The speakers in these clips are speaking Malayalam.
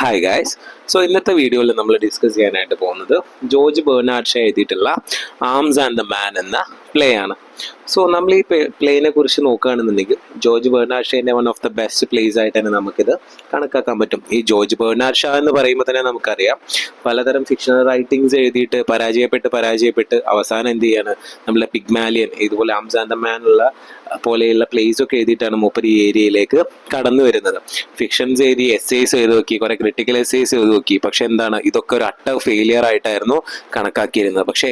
Hi guys. സോ ഇന്നത്തെ വീഡിയോയിൽ നമ്മൾ ഡിസ്കസ് ചെയ്യാനായിട്ട് പോകുന്നത് ജോർജ് ബെർണാഡ് ഷാ എഴുതിയിട്ടുള്ള ആംസ് ആൻഡ് ദ മാൻ എന്ന പ്ലേ ആണ്. സോ നമ്മൾ ഈ പ്ലേനെ കുറിച്ച് നോക്കുകയാണെന്നുണ്ടെങ്കിൽ ജോർജ് ബെർണാഡ് ഷാൻ്റെ one of the best plays ആയിട്ട് തന്നെ നമുക്കിത് കണക്കാക്കാൻ പറ്റും. ഈ ജോർജ് ബെർണാഡ് ഷാ എന്ന് പറയുമ്പോൾ തന്നെ നമുക്കറിയാം പലതരം ഫിക്ഷണൽ റൈറ്റിങ്സ് എഴുതിയിട്ട് പരാജയപ്പെട്ട് അവസാനം എന്ത് ചെയ്യാണ് നമ്മളെ പിഗ്മാലിയൻ ഇതുപോലെ ആംസ് ആൻഡ് ദ മാൻ ഉള്ള പോലെയുള്ള പ്ലേസ് ഒക്കെ എഴുതിയിട്ടാണ് മൂപ്പർ ഈ ഏരിയയിലേക്ക് കടന്നു വരുന്നത്. ഫിക്ഷൻസ് എഴുതി എസ്സേസ് എഴുതി നോക്കി, കുറെ ക്രിട്ടിക്കൽ എസ്സേസ് എഴുതി നോക്കി. പക്ഷെ എന്താണ്, ഇതൊക്കെ ഒരു അട്ടർ ഫെയിലിയർ ആയിട്ടായിരുന്നു കണക്കാക്കിയിരുന്നത്. പക്ഷേ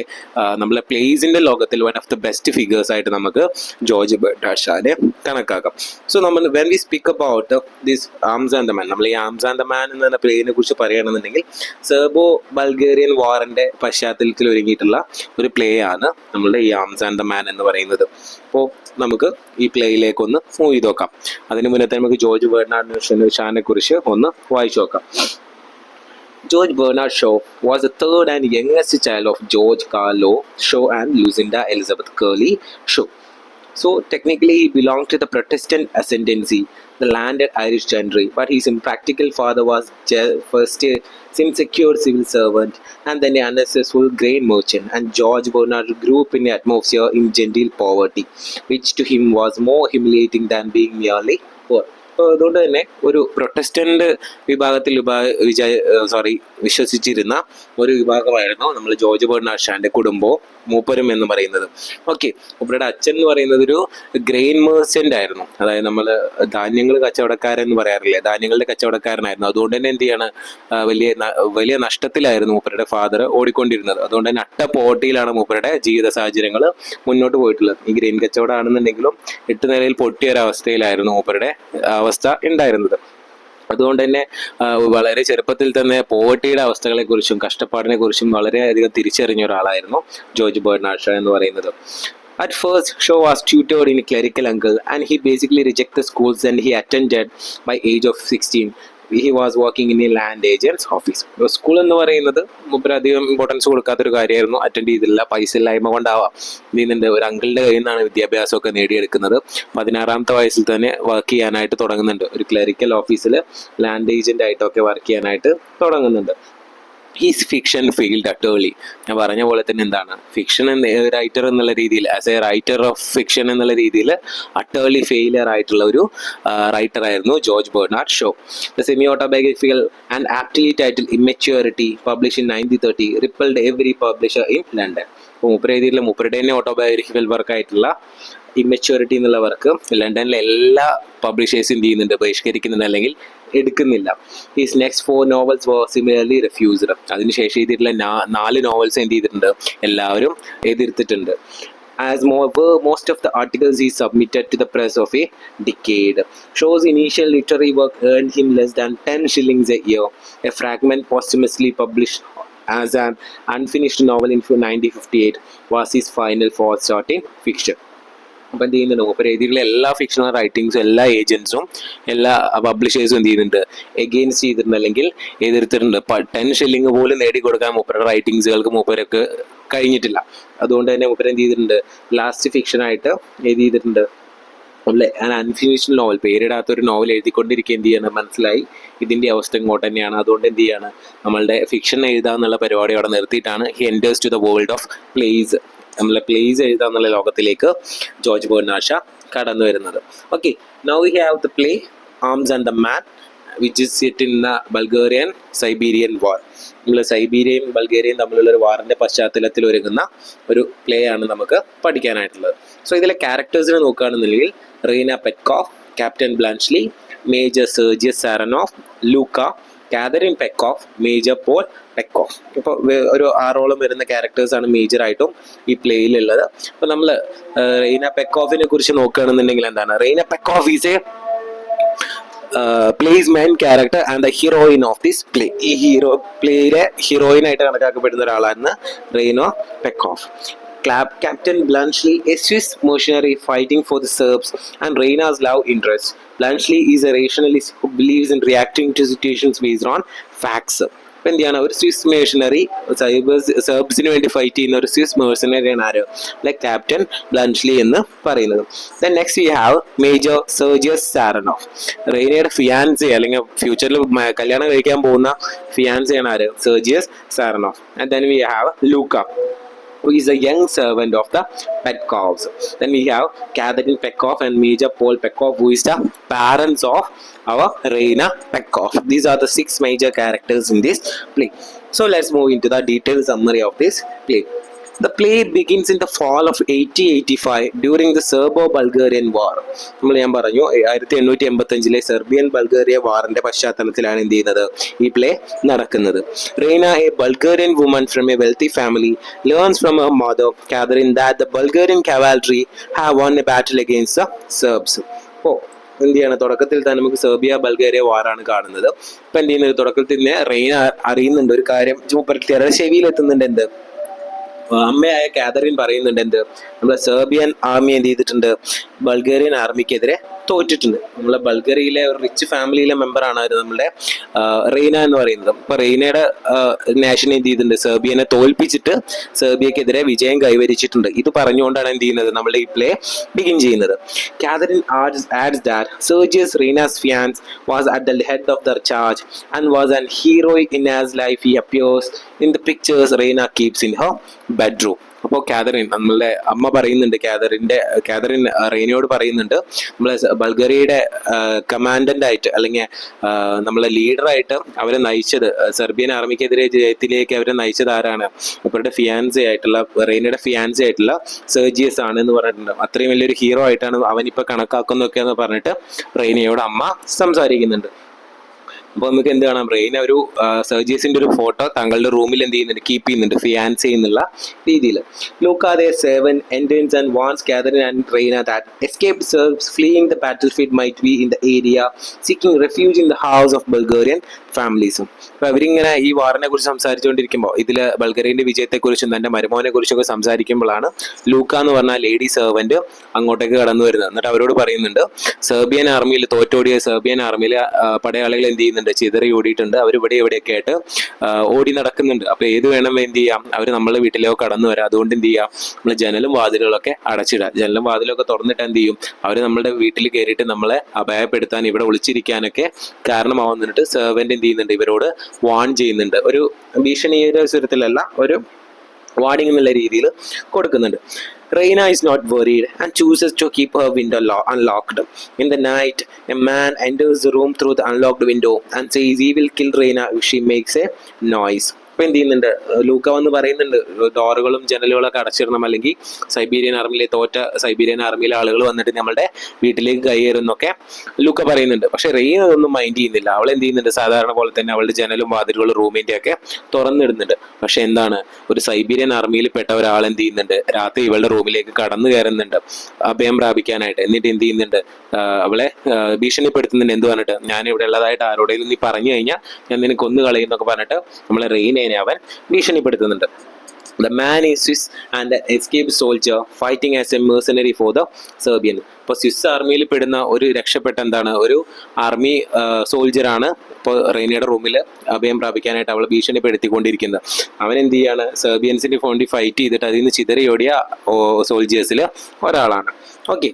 നമ്മളെ പ്ലേസിന്റെ ലോകത്തിൽ one of the best figures ആയിട്ട് നമുക്ക് ജോർജ് ബെർണാഡ് ഷാനെ കണക്കാക്കാം. സോ നമ്മൾ when we speak about this arms and the മാൻ, നമ്മൾ ഈ ആംസ് ആൻഡ് ദ മാൻ എന്ന പ്ലേനെ കുറിച്ച് പറയുകയാണെന്നുണ്ടെങ്കിൽ സെർബോ ബൾഗേറിയൻ വാറിന്റെ പശ്ചാത്തലത്തിൽ ഒരുങ്ങിയിട്ടുള്ള ഒരു പ്ലേ ആണ് നമ്മളുടെ ഈ ആംസ് ആൻഡ് ദ മാൻ എന്ന് പറയുന്നത്. അപ്പോൾ നമുക്ക് ഈ പ്ലേയിലേക്ക് ഒന്ന് മൂവ് ചെയ്ത് നോക്കാം. അതിന് മുന്നേ നമുക്ക് ജോർജ് ബെർണാഡ് ഷാനെ കുറിച്ച് ഒന്ന് വായിച്ചു നോക്കാം. George Bernard Shaw was the third and youngest child of George Carlo Shaw and Lucinda Elizabeth Curley Shaw. So technically he belonged to the Protestant ascendancy, the landed Irish gentry, but his impractical father was first a insecure civil servant and then an unsuccessful grain merchant, and George Bernard grew up in an atmosphere in genteel poverty, which to him was more humiliating than being merely poor. അപ്പോൾ അതുകൊണ്ട് തന്നെ ഒരു പ്രൊട്ടസ്റ്റന്റ് വിഭാഗത്തിൽ വിശ്വസിച്ചിരുന്ന ഒരു വിഭാഗമായിരുന്നു നമ്മൾ ജോർജ് ബെർണാഡ് ഷാന്റെ കുടുംബവും മൂപ്പരും എന്ന് പറയുന്നത്. ഓക്കെ, മൂപ്പരുടെ അച്ഛൻ എന്ന് പറയുന്നത് ഒരു ഗ്രെയിൻ മേഴ്ച്ചന്റ് ആയിരുന്നു. അതായത് നമ്മൾ ധാന്യങ്ങൾ കച്ചവടക്കാരെന്ന് പറയാറില്ലേ, ധാന്യങ്ങളുടെ കച്ചവടക്കാരനായിരുന്നു. അതുകൊണ്ട് തന്നെ എന്ത് ചെയ്യാണ്, വലിയ നഷ്ടത്തിലായിരുന്നു മൂപ്പരുടെ ഫാദർ ഓടിക്കൊണ്ടിരുന്നത്. അതുകൊണ്ട് തന്നെ അട്ട പോട്ടിയിലാണ് മൂപ്പരുടെ ജീവിത സാഹചര്യങ്ങൾ മുന്നോട്ട് പോയിട്ടുള്ളത്. ഈ ഗ്രെയിൻ കച്ചവടം ആണെന്നുണ്ടെങ്കിലും 8 നിലയിൽ പൊട്ടിയ ഒരവസ്ഥയിലായിരുന്നു മൂപ്പരുടെ അവസ്ഥ ഉണ്ടായിരുന്നത്. അതുകൊണ്ട് തന്നെ വളരെ ചെറുപ്പത്തിൽ തന്നെ പോവർട്ടിയുടെ അവസ്ഥകളെ കുറിച്ചും കഷ്ടപ്പാടിനെ കുറിച്ചും വളരെയധികം തിരിച്ചറിഞ്ഞ ഒരാളായിരുന്നു ജോർജ് ബെർണാഡ് ഷാ എന്ന് പറയുന്നത്. At first, Shaw was tutored in a clerical uncle and he basically rejected the schools and he attended by age of 16. He was working in a land agent's office. School എന്ന് പറയുന്നത് മൂപ്പര് അധികം ഇമ്പോർട്ടൻസ് കൊടുക്കാത്തൊരു കാര്യമായിരുന്നു. അറ്റൻഡ് ചെയ്തില്ല, പൈസ ഇല്ലായ്മ കൊണ്ടാവാം. ഇതിൻ്റെ ഒരു അങ്കിളുടെ കയ്യിൽ നിന്നാണ് വിദ്യാഭ്യാസമൊക്കെ നേടിയെടുക്കുന്നത്. 16-ാമത്തെ വയസ്സിൽ തന്നെ വർക്ക് ചെയ്യാനായിട്ട് തുടങ്ങുന്നുണ്ട്. ഒരു ക്ലറിക്കൽ ഓഫീസിൽ ലാൻഡ് ഏജന്റ് ആയിട്ടൊക്കെ വർക്ക് ചെയ്യാനായിട്ട് തുടങ്ങുന്നുണ്ട്. His fiction failed utterly. ഞാൻ പറഞ്ഞ പോലെ തന്നെ എന്താണ്, ഫിക്ഷൻ റൈറ്റർ എന്നുള്ള രീതിയിൽ, as a writer of fiction എന്നുള്ള രീതിയിൽ അട്ടേർലി ഫെയിലിയർ ആയിട്ടുള്ള ഒരു റൈറ്റർ ആയിരുന്നു George Bernard Shaw. The semi autobiographical and aptly title immaturity publish in 1930 repelled every publisher in London. അപ്പോൾ മൂപ്പര് എഴുതിയിട്ടുള്ള മൂപ്പരുടെ തന്നെ ഓട്ടോബയോഗ്രഫിക്കൽ വർക്കായിട്ടുള്ള ഇമ്മച്യൂരിറ്റി എന്നുള്ള വർക്ക് ലണ്ടനിലെ എല്ലാ പബ്ലിഷേഴ്സും എന്ത് ചെയ്യുന്നുണ്ട്, ബഹിഷ്കരിക്കുന്നുണ്ട്, അല്ലെങ്കിൽ എടുക്കുന്നില്ല. His next 4 novels were similarly refused. അതിനുശേഷം എഴുതിയിട്ടുള്ള 4 നോവൽസ് എന്ത് ചെയ്തിട്ടുണ്ട്, എല്ലാവരും എതിർത്തിട്ടുണ്ട്. As most of the articles he submitted to the press of a decade. Shaw's initial literary work earned him less than 10 shillings a year. A fragment posthumously published as an unfinished novel in 1958 was his final forethought in fiction. അപ്പം എന്ത് ചെയ്യുന്നുണ്ട്, മൂപ്പർ എഴുതിയിട്ടുള്ള എല്ലാ ഫിക്ഷണൽ റൈറ്റിങ്സും എല്ലാ ഏജൻസും എല്ലാ പബ്ലിഷേഴ്സും എന്ത് ചെയ്യുന്നുണ്ട്, എഗെയിൻസ്റ്റ് ചെയ്തിട്ടുണ്ട്, അല്ലെങ്കിൽ എതിർത്തിട്ടുണ്ട്. 10 shilling പോലും നേടിക്കൊടുക്കാൻ മൂപ്പരുടെ റൈറ്റിങ്സുകൾക്ക് മൂപ്പർക്ക് കഴിഞ്ഞിട്ടില്ല. അതുകൊണ്ട് തന്നെ മൂപ്പർ എന്ത് ചെയ്തിട്ടുണ്ട്, ലാസ്റ്റ് ഫിക്ഷനായിട്ട് എഴുതിയിട്ടുണ്ട് അൺഫിനിഷ്ഡ് നോവൽ, പേരിടാത്തൊരു നോവൽ എഴുതിക്കൊണ്ടിരിക്കുക എന്ത് ചെയ്യണം, മനസ്സിലായി ഇതിൻ്റെ അവസ്ഥ ഇങ്ങോട്ട് തന്നെയാണ്. അതുകൊണ്ട് എന്ത് ചെയ്യാണ്, നമ്മളുടെ ഫിക്ഷൻ എഴുതാന്നുള്ള പരിപാടി അവിടെ നിർത്തിയിട്ടാണ് he enters to the world of plays, നമ്മളെ പ്ലേസ് എഴുതാന്നുള്ള ലോകത്തിലേക്ക് ജോർജ് ബെർണാഡ് ഷാ കടന്നു വരുന്നത്. Okay, now we have the play Arms and the Man which is set in the Bulgarian Siberian war. നമ്മൾ സൈബീരിയയും ബൾഗേറിയയും തമ്മിലുള്ള ഒരു വാറിൻ്റെ പശ്ചാത്തലത്തിൽ ഒരുങ്ങുന്ന ഒരു പ്ലേ ആണ് നമുക്ക് പഠിക്കാനായിട്ടുള്ളത്. സോ ഇതിലെ ക്യാരക്ടേഴ്സിനെ നോക്കുകയാണെന്നുണ്ടെങ്കിൽ റീന പെറ്റ്കോഫ്, ക്യാപ്റ്റൻ ബ്ലാൻഷ്ലി, മേജർ സെർജിയസ് സാരനോഫ്, ലൂക്ക, കാതറിൻ പെക്കോഫ്, മേജർ പോൾ പെക്കോഫ്. ഇപ്പോൾ ഒരു 6ഓളം വരുന്ന ക്യാരക്ടേഴ്സാണ് മേജറായിട്ടും ഈ പ്ലേയിലുള്ളത്. അപ്പോൾ നമ്മൾ റീന പെക്കോഫിനെ കുറിച്ച് നോക്കുകയാണെന്നുണ്ടെങ്കിൽ എന്താണ്, Raina Petkoff is a plays main character and the heroine of this play. ഈ പ്ലേയിലെ ഹീറോയിൻ ആയിട്ട് കണക്കാക്കപ്പെടുന്ന ഒരാളാണ് Reena പെക്കോഫ്. Captain Bluntschli, a Swiss mercenary fighting for the Serbs and Reina's love interest. Bluntschli is a rationalist who believes in reacting to situations based on facts. ഇപ്പൊ എന്ത് ചെയ്യണം, ഒരു സ്വിസ് മേഴ്സണറി സെർബ്സിന് വേണ്ടി ഫൈറ്റ് ചെയ്യുന്ന ഒരു സ്വിസ് മേഴ്സണറിയാണ് ആര്, ലൈക് ക്യാപ്റ്റൻ ബ്ലൻഷ്ലി എന്ന് പറയുന്നത്. Then next we have Major Sergius Saranoff. റെയ്നയുടെ ഫിയാൻസി അല്ലെങ്കിൽ ഫ്യൂച്ചറിൽ കല്യാണം കഴിക്കാൻ പോകുന്ന ഫിയാൻസിയാണ് ആര്, Sergius Saranoff. And then we have Louka, who is a young servant of the Petkovs. Then we have Catherine Petkov and Major Paul Petkov, who is the parents of our Reina Petkov. These are the 6 major characters in this play. So let's move into the detailed summary of this play. The play begins in the fall of 1885 during the Serbo-Bulgarian War. ഞാൻ പറഞ്ഞു 1885 സെർബിയൻ ബൾഗേറിയ വാറിന്റെ പശ്ചാത്തലത്തിലാണ് എന്ത് ചെയ്യുന്നത്, ഈ പ്ലേ നടക്കുന്നത്. Raina, a Bulgarian woman from a wealthy family, learns from her mother Catherine that the Bulgarian cavalry have won a battle against the Serbs. എന്ത് ചെയ്യണം, തുടക്കത്തിൽ തന്നെ നമുക്ക് സെർബിയ ബൾഗേറിയ വാറാണ് കാണുന്നത്. ഇപ്പൊ എന്ത് ചെയ്യുന്നത്, തുടക്കത്തിൽ തന്നെ റെയ്ന അറിയുന്നുണ്ട് ഒരു കാര്യം, ചെവിയിൽ എത്തുന്നുണ്ട്. എന്ത്, അമ്മയായ കാതറിൻ പറയുന്നുണ്ട്, എന്ത്, നമ്മളെ സെർബിയൻ ആർമി എന്ത് ചെയ്തിട്ടുണ്ട്, ബൾഗേറിയൻ ആർമിക്കെതിരെ തോറ്റിട്ടുണ്ട്. നമ്മളെ ബൾഗേറിയയിലെ ഒരു റിച്ച് ഫാമിലിയിലെ മെമ്പറാണ് നമ്മുടെ റെയ്ന എന്ന് പറയുന്നത്. അപ്പൊ റെയ്നയുടെ നാഷൻ എന്ത് ചെയ്തിട്ടുണ്ട്, സെർബിയനെ തോൽപ്പിച്ചിട്ട് സെർബിയക്കെതിരെ വിജയം കൈവരിച്ചിട്ടുണ്ട്. ഇത് പറഞ്ഞുകൊണ്ടാണ് എന്ത് ചെയ്യുന്നത്, നമ്മുടെ ഈ പ്ലേ ബിഗിൻ ചെയ്യുന്നത്. Catherine adds that Sergius, Reina's fiance, was at the head of the charge and was an heroic in his life. He appears in the pictures Reina keeps in her bedroom. അപ്പോൾ കാതറിൻ, നമ്മളുടെ അമ്മ പറയുന്നുണ്ട്, കാതറിൻ റെയ്നയോട് പറയുന്നുണ്ട്, നമ്മളെ ബൾഗേറിയയുടെ കമാൻഡന്റ് ആയിട്ട് അല്ലെങ്കിൽ നമ്മളെ ലീഡറായിട്ട് അവരെ നയിച്ചത്, സെർബിയൻ ആർമിക്കെതിരെ ജയത്തിലേക്ക് അവരെ നയിച്ചത് ആരാണ്, അവരുടെ ഫിയാൻസി ആയിട്ടുള്ള, റെയ്നയുടെ ഫിയാൻസി ആയിട്ടുള്ള സെർജിയസ് ആണ് എന്ന് പറഞ്ഞിട്ടുണ്ട്. അത്രയും വലിയൊരു ഹീറോ ആയിട്ടാണ് അവനിപ്പോൾ കണക്കാക്കുന്നതൊക്കെ എന്ന് പറഞ്ഞിട്ട് റെയ്നയോട് അമ്മ സംസാരിക്കുന്നുണ്ട്. അപ്പോൾ നമുക്ക് എന്ത് കാണാം, റെയ്ന ഒരു സെർജിയസിന്റെ ഒരു ഫോട്ടോ താങ്കളുടെ റൂമിൽ എന്ത് ചെയ്യുന്നുണ്ട്, കീപ്പ് ചെയ്യുന്നുണ്ട്, ഫിയാൻസി എന്നുള്ള രീതിയിൽ. Luca, their servant, enters and warns Catherine and Reina that escaped Serbs fleeing the battlefield might be in the area, seeking refuge in the house of Bulgarian families. അപ്പൊ അവരിങ്ങനെ ഈ വാറിനെ കുറിച്ച് സംസാരിച്ചുകൊണ്ടിരിക്കുമ്പോൾ ഇതില് ബൾഗേറിയന്റെ വിജയത്തെക്കുറിച്ചും തന്റെ മരുമോനെ കുറിച്ചൊക്കെ സംസാരിക്കുമ്പോഴാണ് ലൂക്ക എന്ന് പറഞ്ഞ ലേഡി സെർവന്റ് അങ്ങോട്ടേക്ക് കടന്നു വരുന്നത്. എന്നിട്ട് അവരോട് പറയുന്നുണ്ട്, സെർബിയൻ ആർമിയിൽ തോറ്റോടിയ സെർബിയൻ ആർമിയിലെ പടയാളികൾ എന്ത് ചെയ്യുന്നുണ്ട്, ചിതറി ഓടിയിട്ടുണ്ട്, അവർ ഇവിടെ എവിടെയൊക്കെ ആയിട്ട് ഓടി നടക്കുന്നുണ്ട്. അപ്പൊ ഏത് വേണം എന്ത് ചെയ്യാം, അവർ നമ്മളെ വീട്ടിലേക്ക് കടന്നു വരാം. അതുകൊണ്ട് എന്ത് ചെയ്യാം, നമ്മൾ ജനലും വാതിലുകളൊക്കെ അടച്ചിടാം. ജനലും വാതിലൊക്കെ തുറന്നിട്ട് എന്ത് ചെയ്യും, അവർ നമ്മുടെ വീട്ടിൽ കയറിയിട്ട് നമ്മളെ അപായപ്പെടുത്താൻ, ഇവിടെ ഒളിച്ചിരിക്കാനൊക്കെ കാരണമാവുന്നിട്ട് സെർവന്റ് എന്ത് ചെയ്യുന്നുണ്ട്, ഇവരോട് വാൺ ചെയ്യുന്നുണ്ട്. ഒരു ഭീഷണിയുടെ സ്വരത്തിലല്ല, ഒരു വാർണിംഗ് എന്നുള്ള രീതിയിൽ കൊടുക്കുന്നുണ്ട്. Reina is not worried and chooses to keep her window unlocked. In the night, a man enters the room through the unlocked window and says he will kill Reina if she makes a noise. ഇപ്പൊ എന്ത് ചെയ്യുന്നുണ്ട്, ലൂക്ക വന്ന് പറയുന്നുണ്ട്, ഡോറുകളും ജനലുകളൊക്കെ അടച്ചിടണം, അല്ലെങ്കിൽ സൈബീരിയൻ ആർമിയിലെ തോറ്റ സൈബീരിയൻ ആർമിയിലെ ആളുകൾ വന്നിട്ട് നമ്മളുടെ വീട്ടിലേക്ക് കയറുന്നൊക്കെ ലൂക്ക പറയുന്നുണ്ട്. പക്ഷെ റെയ്ന അതൊന്നും മൈൻഡ് ചെയ്യുന്നില്ല. അവൾ എന്ത് ചെയ്യുന്നുണ്ട്, സാധാരണ പോലെ തന്നെ അവളുടെ ജനലും വാതിലുകളും റൂമിന്റെ ഒക്കെ തുറന്നിടുന്നുണ്ട്. പക്ഷെ എന്താണ്, ഒരു സൈബീരിയൻ ആർമിയിൽ പെട്ട ഒരാൾ എന്ത് ചെയ്യുന്നുണ്ട്, രാത്രി ഇവളുടെ റൂമിലേക്ക് കടന്നു കയറുന്നുണ്ട് അഭയം പ്രാപിക്കാനായിട്ട്. എന്നിട്ട് എന്ത് ചെയ്യുന്നുണ്ട്, അവളെ ഭീഷണിപ്പെടുത്തുന്നുണ്ട്. എന്ത് പറഞ്ഞിട്ട്, ഞാൻ ഇവിടെ ഉള്ളതായിട്ട് ആരോടെങ്കിലും നീ പറഞ്ഞു കഴിഞ്ഞാൽ ഞാൻ നിനക്ക് കൊന്നു കളയുന്നൊക്കെ പറഞ്ഞിട്ട് നമ്മളെ റെയ്നയെ അവൻ ഭീഷണിപ്പെടുത്തുന്നുണ്ട്. The man is Swiss and an escaped soldier fighting as a mercenary for the Serbian. ഇപ്പോൾ സ്വിസ് ആർമിയിൽ പെടുന്ന ഒരു രക്ഷപ്പെട്ട എന്താണ്, ഒരു ആർമി സോൾജറാണ് ഇപ്പോൾ റെയ്നയുടെ റൂമിൽ അഭയം പ്രാപിക്കാനായിട്ട് അവളെ ഭീഷണിപ്പെടുത്തിക്കൊണ്ടിരിക്കുന്നത്. അവൻ എന്ത് ചെയ്യാണ്, സെർബിയൻസിന്റെ വേണ്ടി ഫൈറ്റ് ചെയ്തിട്ട് അതിൽ നിന്ന് ചിതറിയോടിയ സോൾജേഴ്സിൽ ഒരാളാണ്. Okay,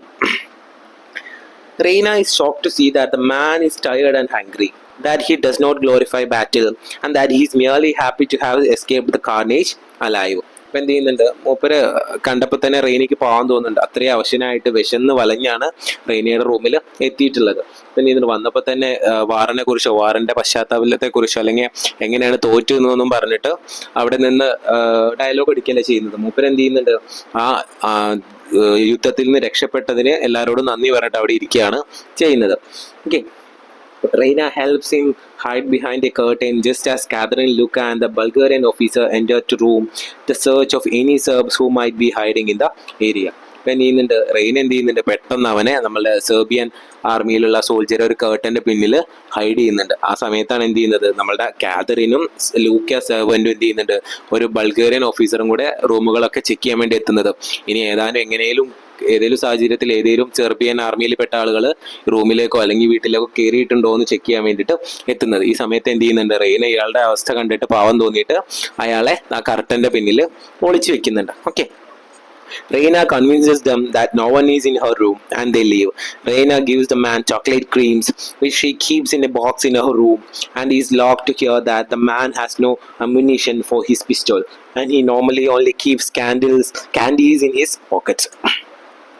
Reina is shocked to see that the man is tired and hungry, that he does not glorify battle and that he is merely happy to have escaped the carnage alive. ഇപ്പം എന്ത് ചെയ്യുന്നുണ്ട്, മൂപ്പര് കണ്ടപ്പോൾ തന്നെ റെയ്നയ്ക്ക് പോകാൻ തോന്നുന്നുണ്ട്. അത്രയും അവശനായിട്ട് വിശന്ന് വലഞ്ഞാണ് റെയ്നയുടെ റൂമിൽ എത്തിയിട്ടുള്ളത്. ഇപ്പം എന്ത് ചെയ്യുന്നുണ്ട്, വന്നപ്പോൾ തന്നെ വാറിനെ കുറിച്ചോ വാറിന്റെ പശ്ചാത്തലത്തെ കുറിച്ചോ അല്ലെങ്കിൽ എങ്ങനെയാണ് തോറ്റു എന്നൊന്നും പറഞ്ഞിട്ട് അവിടെ നിന്ന് ഡയലോഗ് അടിക്കുകയല്ല ചെയ്യുന്നത്. മൂപ്പര് എന്ത് ചെയ്യുന്നുണ്ട്, ആ യുദ്ധത്തിൽ നിന്ന് രക്ഷപ്പെട്ടതിന് എല്ലാവരോടും നന്ദി പറഞ്ഞിട്ട് അവിടെ ഇരിക്കുകയാണ് ചെയ്യുന്നത്. Okay, Reina helps him hide behind a curtain just as Catherine, Luca and the Bulgarian officer enter the room to search of any Serbs who might be hiding in the area. ഇപ്പം എന്ത് ചെയ്യുന്നുണ്ട്, റെയ്ന എന്ത് ചെയ്യുന്നുണ്ട്, പെട്ടെന്ന് അവനെ നമ്മളുടെ സെർബിയൻ ആർമിയിലുള്ള സോൾജർ ഒരു കേർട്ടന്റെ പിന്നിൽ ഹൈഡ് ചെയ്യുന്നുണ്ട്. ആ സമയത്താണ് എന്ത് ചെയ്യുന്നത്, നമ്മളുടെ കാതറിനും ലൂക്ക സെർവന്റും എന്ത് ചെയ്യുന്നുണ്ട്, ഒരു ബൾഗേറിയൻ ഓഫീസറും കൂടെ റൂമുകളൊക്കെ ചെക്ക് ചെയ്യാൻ വേണ്ടി എത്തുന്നത്. ഇനി ഏതാനും എങ്ങനെയും ഏതെങ്കിലും സാഹചര്യത്തിൽ ഏതെങ്കിലും സെർബിയൻ ആർമിയിൽ പെട്ട ആളുകൾ റൂമിലേക്കോ അല്ലെങ്കിൽ വീട്ടിലേക്കോ കയറിയിട്ടുണ്ടോ എന്ന് ചെക്ക് ചെയ്യാൻ വേണ്ടിയിട്ട് എത്തുന്നത്. ഈ സമയത്ത് എന്ത് ചെയ്യുന്നുണ്ട്, റെയ്ന ഇയാളുടെ അവസ്ഥ കണ്ടിട്ട് പാവം തോന്നിയിട്ട് അയാളെ ആ കർട്ടന്റെ പിന്നിൽ ഒളിച്ചു വെക്കുന്നുണ്ട്. Okay, Reina convinces them that no one is in her room and they leave. Reina gives the man chocolate creams which she keeps in a box in her room and is shocked to hear that the man has no ammunition for his pistol and he normally only keeps candies in his pockets.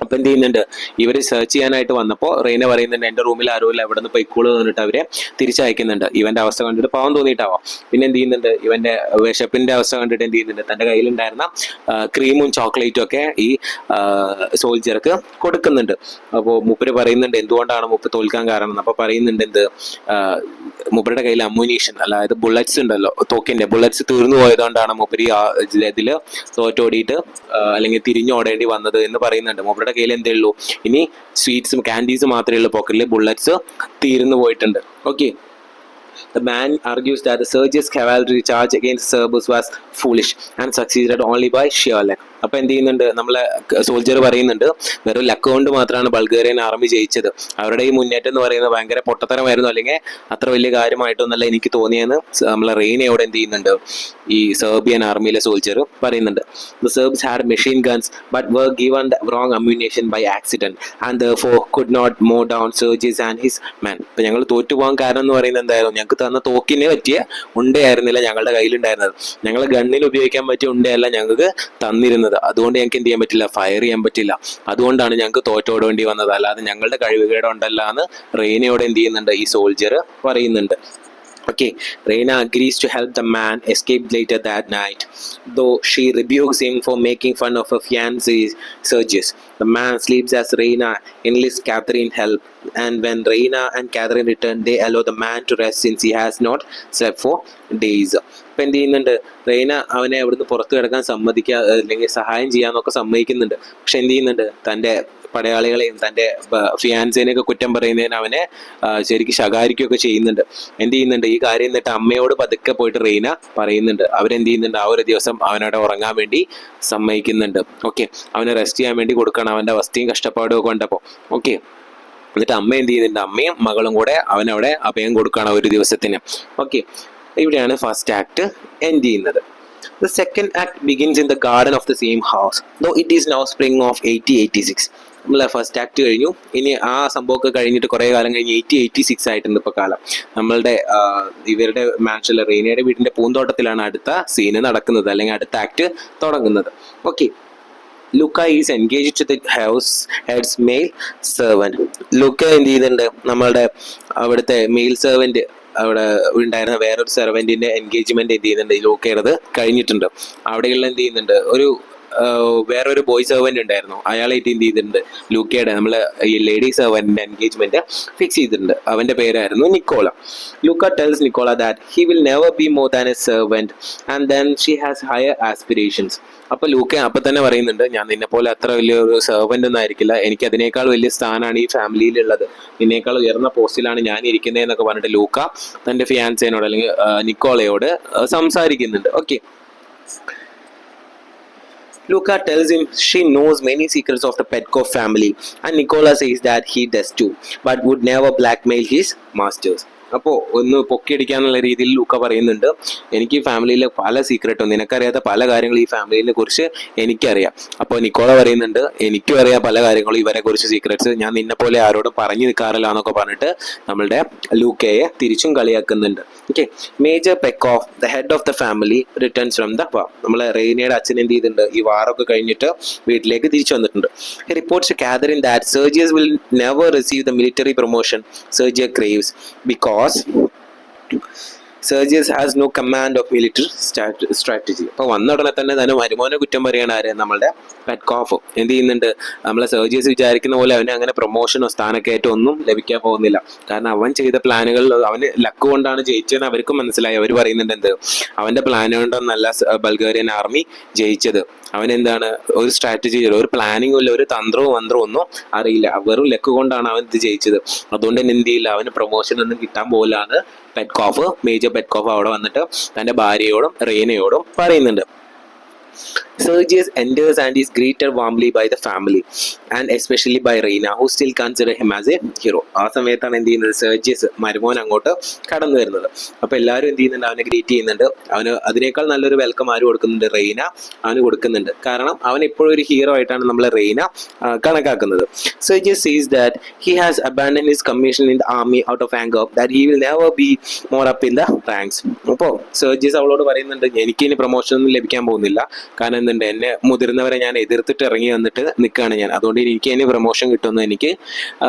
അപ്പം എന്ത് ചെയ്യുന്നുണ്ട്, ഇവർ സെർച്ച് ചെയ്യാനായിട്ട് വന്നപ്പോൾ റെയ്ന പറയുന്നുണ്ട് എൻ്റെ റൂമിൽ ആരുമില്ല, എവിടെ നിന്ന് പൊയ്ക്കോളൂ എന്നിട്ട് അവരെ തിരിച്ചയക്കുന്നുണ്ട്. ഇവൻ്റെ അവസ്ഥ കണ്ടിട്ട് പാവം തോന്നിയിട്ടാവാം. പിന്നെ എന്ത് ചെയ്യുന്നുണ്ട്, ഇവൻ്റെ വിശപ്പിൻ്റെ അവസ്ഥ കണ്ടിട്ട് എന്ത് ചെയ്യുന്നുണ്ട്, തൻ്റെ കയ്യിലുണ്ടായിരുന്ന ക്രീമും ചോക്ലേറ്റും ഒക്കെ ഈ സോൾജർക്ക് കൊടുക്കുന്നുണ്ട്. അപ്പോൾ മൂപ്പര് പറയുന്നുണ്ട് എന്തുകൊണ്ടാണ് മൂപ്പര് തോൽക്കാൻ കാരണം. അപ്പോൾ പറയുന്നുണ്ട് എന്ത്, മൂപ്പരുടെ കയ്യിൽ അമ്മുനീഷൻ, അതായത് ബുള്ളറ്റ്സ് ഉണ്ടല്ലോ, തോക്കിൻ്റെ ബുള്ളറ്റ്സ് തീർന്നു പോയതുകൊണ്ടാണ് മൂപ്പര് ഇതിൽ തോറ്റോടിയിട്ട് അല്ലെങ്കിൽ തിരിഞ്ഞോടേണ്ടി വന്നത് എന്ന് പറയുന്നുണ്ട്. മൂപ്പരുടെ കയ്യിൽ എന്തേ ഉള്ളൂ, ഇനി സ്വീറ്റ്സും കാൻഡീസ് മാത്രമേ ഉള്ളൂ പോക്കറ്റിൽ, ബുള്ളറ്റ്സ് തീർന്നു പോയിട്ടുണ്ട്. Okay, the man argues that the Sergius cavalry charge against Serbs was foolish and succeeded only by sheer luck. അപ്പോൾ എന്ത് ചെയ്യുന്നുണ്ട്, നമ്മളെ സോൾജർ പറയുന്നുണ്ട് വെറും ലക്ക് കൊണ്ട് മാത്രമാണ് ബൾഗേറിയൻ ആർമി ജയിച്ചത്, അവരുടെ ഈ മുന്നേറ്റം എന്ന് പറയുന്നത് ഭയങ്കര പൊട്ടത്തരമായിരുന്നു, അല്ലെങ്കിൽ അത്ര വലിയ കാര്യമായിട്ടൊന്നല്ല എനിക്ക് തോന്നിയെന്ന് നമ്മളെ റെയ്നയോട് എന്ത് ചെയ്യുന്നുണ്ട് ഈ സെർബിയൻ ആർമിയിലെ സോൾജർ പറയുന്നുണ്ട്. The Serbs had machine guns but were given the wrong ammunition by accident and therefore could not mow down Sergius and his men. അപ്പോൾ ഞങ്ങൾ തോറ്റുപോകാൻ കാരണം എന്ന് പറയുന്നത് എന്തായിരുന്നു, ഞങ്ങൾക്ക് തന്ന തോക്കിന് പറ്റിയ ഉണ്ടയായിരുന്നില്ല ഞങ്ങളുടെ കയ്യിലുണ്ടായിരുന്നത്, ഞങ്ങൾ ഗണ്ണിൽ ഉപയോഗിക്കാൻ പറ്റിയ ഉണ്ടയല്ല ഞങ്ങൾക്ക് തന്നിരുന്നത്, അതുകൊണ്ട് ഞങ്ങൾക്ക് എന്ത് ചെയ്യാൻ പറ്റില്ല, ഫയർ ചെയ്യാൻ പറ്റില്ല, അതുകൊണ്ടാണ് ഞങ്ങൾക്ക് തോറ്റോടേണ്ടി വന്നത്, അല്ലാതെ ഞങ്ങളുടെ കഴിവുകേടുണ്ടല്ല എന്ന് റെയ്നയോട് എന്ത് ചെയ്യുന്നുണ്ട് ഈ സോൾജർ പറയുന്നുണ്ട്. Okay, Reina agrees to help the man escape later that night, though she rebukes him for making fun of her fiancé Sergius. The man sleeps as Reina enlists Catherine help, and when Reina and Catherine return, they allow the man to rest since he has not slept for days. ഇപ്പം എന്ത് ചെയ്യുന്നുണ്ട്, റെയ്ന അവനെ അവിടുന്ന് പുറത്തു കിടക്കാൻ സമ്മതിക്കുക അല്ലെങ്കിൽ സഹായം ചെയ്യാന്നൊക്കെ സമ്മതിക്കുന്നുണ്ട്. പക്ഷെ എന്ത് ചെയ്യുന്നുണ്ട്, തൻ്റെ പടയാളികളെയും തൻ്റെ ഫിയാൻസേനെയൊക്കെ കുറ്റം പറയുന്നതിന് അവനെ ശരിക്കും ശകാരിക്കുകയൊക്കെ ചെയ്യുന്നുണ്ട്. എന്ത് ചെയ്യുന്നുണ്ട്, ഈ കാര്യം എന്നിട്ട് അമ്മയോട് പതുക്കെ പോയിട്ട് റെയ്ന പറയുന്നുണ്ട്. അവരെന്ത് ചെയ്യുന്നുണ്ട്, ആ ഒരു ദിവസം അവനവിടെ ഉറങ്ങാൻ വേണ്ടി സമ്മതിക്കുന്നുണ്ട്. ഓക്കെ, അവനെ റെസ്റ്റ് ചെയ്യാൻ വേണ്ടി കൊടുക്കണം, അവൻ്റെ അവസ്ഥയും കഷ്ടപ്പാടും ഒക്കെ കണ്ടപ്പോൾ. ഓക്കെ, എന്നിട്ട് അമ്മ എന്ത് ചെയ്യുന്നുണ്ട്, അമ്മയും മകളും കൂടെ അവനവിടെ അഭയം കൊടുക്കുകയാണ് ഒരു ദിവസത്തിന്. ഓക്കെ, ഇവിടെയാണ് ഫസ്റ്റ് ആക്ട് എൻഡ് ചെയ്യുന്നത്. The second act begins in the garden of the same house, though it is now spring of 1886. നമ്മളെ ഫസ്റ്റ് ആക്ട് കഴിഞ്ഞു, ഇനി ആ സംഭവമൊക്കെ കഴിഞ്ഞിട്ട് കുറേ കാലം കഴിഞ്ഞ് 1886 ആയിട്ടുണ്ട് ഇപ്പോൾ കാലം. നമ്മളുടെ ഇവരുടെ മാൻഷനിലെ റെയ്നയുടെ വീടിൻ്റെ പൂന്തോട്ടത്തിലാണ് അടുത്ത സീന് നടക്കുന്നത്, അല്ലെങ്കിൽ അടുത്ത ആക്ട് തുടങ്ങുന്നത്. Okay, Louka is engaged to the house heads male servant. Louka എന്ത് ചെയ്യുന്നുണ്ട്, നമ്മളുടെ അവിടുത്തെ മെയിൽ സെർവൻറ്റ് അവിടെ ഉണ്ടായിരുന്ന വേറൊരു സെർവൻറ്റിൻ്റെ എൻഗേജ്മെൻറ്റ് എന്ത് ചെയ്യുന്നുണ്ട്, ലൂക്കയുടേത് കഴിഞ്ഞിട്ടുണ്ട്. അവിടെയുള്ള എന്ത് ചെയ്യുന്നുണ്ട്, ഒരു വേറൊരു ബോയ് സെർവൻ്റ് ഉണ്ടായിരുന്നു, അയാളായിട്ട് എന്ത് ചെയ്തിട്ടുണ്ട്, ലൂക്കയുടെ നമ്മൾ ഈ ലേഡി സെർവൻറ്റിൻ്റെ എൻഗേജ്മെൻറ്റ് ഫിക്സ് ചെയ്തിട്ടുണ്ട്. അവൻ്റെ പേരായിരുന്നു Nicola. Louka tells Nicola that he will never be more than a servant and then she has higher aspirations. അപ്പോൾ ലൂക്ക അപ്പം തന്നെ പറയുന്നുണ്ട്, ഞാൻ നിന്നെ പോലെ അത്ര വലിയൊരു സെർവൻ്റ് ഒന്നും ആയിരിക്കില്ല, എനിക്ക് അതിനേക്കാൾ വലിയ സ്ഥാനമാണ് ഈ ഫാമിലിയിലുള്ളത്, നിന്നേക്കാൾ ഉയർന്ന പോസ്റ്റിലാണ് ഞാൻ ഇരിക്കുന്നതെന്നൊക്കെ പറഞ്ഞിട്ട് ലൂക്ക തൻ്റെ ഫിയാൻസേനോട് അല്ലെങ്കിൽ നിക്കോളയോട് സംസാരിക്കുന്നുണ്ട്. Okay, Luca tells him she knows many secrets of the Petkov family and Nicola says that he does too, but would never blackmail his masters. അപ്പോൾ ഒന്ന് പൊക്കിയടിക്കാന്നുള്ള രീതിയിൽ ലൂക്ക പറയുന്നുണ്ട്, എനിക്ക് ഈ ഫാമിലിയിലെ പല സീക്രട്ടും നിനക്കറിയാത്ത പല കാര്യങ്ങളും ഈ ഫാമിലിനെ കുറിച്ച് എനിക്കറിയാം. അപ്പോൾ നിക്കോള പറയുന്നുണ്ട്, എനിക്കും അറിയാം പല കാര്യങ്ങളും ഇവരെ കുറിച്ച് സീക്രറ്റ്സ്, ഞാൻ നിന്നെ പോലെ ആരോടും പറഞ്ഞു നിൽക്കാറില്ല എന്നൊക്കെ പറഞ്ഞിട്ട് നമ്മളുടെ ലൂക്കയെ തിരിച്ചും കളിയാക്കുന്നുണ്ട്. Okay, Major Petkoff the head of the family returns from the war. നമ്മളെ റെയ്നയുടെ അച്ഛൻ എന്ത് ചെയ്തിട്ടുണ്ട്, ഈ വാറൊക്കെ കഴിഞ്ഞിട്ട് വീട്ടിലേക്ക് തിരിച്ചു വന്നിട്ടുണ്ട്. He reports Catherine that Sergius will never receive the military promotion Sergius craves because Sergius has no command of military strategy. അപ്പോൾ വന്ന ഉടനെ തന്നെ മരുമോനെ കുറ്റം പറയാണ് ആര്, നമ്മളുടെ പെറ്റ്കോഫ്. എന്ത് ചെയ്യുന്നുണ്ട്, നമ്മളെ സെർജിയസ് വിചാരിക്കുന്ന പോലെ അവന് അങ്ങനെ പ്രൊമോഷനോ സ്ഥാനക്കയറ്റോ ഒന്നും ലഭിക്കാൻ പോകുന്നില്ല. കാരണം അവൻ ചെയ്ത പ്ലാനുകൾ അവന് ലക്ക് കൊണ്ടാണ് ജയിച്ചതെന്ന് അവർക്ക് മനസ്സിലായി. അവർ പറയുന്നുണ്ട് എന്ത്, അവൻ്റെ പ്ലാൻ കൊണ്ടൊന്നല്ല ബൾഗേറിയൻ ആർമി ജയിച്ചത്, അവനെന്താണ് ഒരു സ്ട്രാറ്റജി, ഒരു പ്ലാനിങ്ങും ഇല്ല, ഒരു തന്ത്രവും മന്ത്രവും ഒന്നും അറിയില്ല, വെറും ലക്ക് കൊണ്ടാണ് അവൻ ഇത് ജയിച്ചത്. അതുകൊണ്ട് തന്നെ എന്ത് ചെയ്യില്ല, അവന് പ്രൊമോഷൻ ഒന്നും കിട്ടാൻ പോലാണ് മേജർ പെറ്റ്കോഫ് അവിടെ വന്നിട്ട് തൻ്റെ ഭാര്യയോടും റെയ്നയോടും പറയുന്നുണ്ട്. Sergius enters and is greeted warmly by the family and especially by Reina, who still consider him as a hero. ആ സമയത്താണ് എന്ത് ചെയ്യുന്നത്, സെർജിയസ് മരുമോൻ അങ്ങോട്ട് കടന്നു വരുന്നത്. അപ്പോൾ എല്ലാവരും എന്ത് ചെയ്യുന്നുണ്ട്, അവനെ ഗ്രീറ്റ് ചെയ്യുന്നുണ്ട്. അവന് അതിനേക്കാൾ നല്ലൊരു വെൽക്കം ആര് കൊടുക്കുന്നുണ്ട്, റെയ്ന അവന് കൊടുക്കുന്നുണ്ട്. കാരണം അവൻ ഇപ്പോഴും ഒരു ഹീറോ ആയിട്ടാണ് നമ്മളെ റെയ്ന കണക്കാക്കുന്നത്. Sergius says that he has abandoned his commission in the army out of anger, that he will never be more up in the ranks. അപ്പോൾ സെർജിയസ് അവളോട് പറയുന്നുണ്ട്, എനിക്ക് ഇനി പ്രൊമോഷൻ ഒന്നും ലഭിക്കാൻ പോകുന്നില്ല. കാരണം എന്തുണ്ട്, എന്നെ മുതിർന്നവരെ ഞാൻ എതിർത്തിട്ട് ഇറങ്ങി വന്നിട്ട് നിൽക്കുകയാണ് ഞാൻ. അതുകൊണ്ട് എനിക്ക് ഇനി പ്രൊമോഷൻ കിട്ടുമെന്ന് എനിക്ക്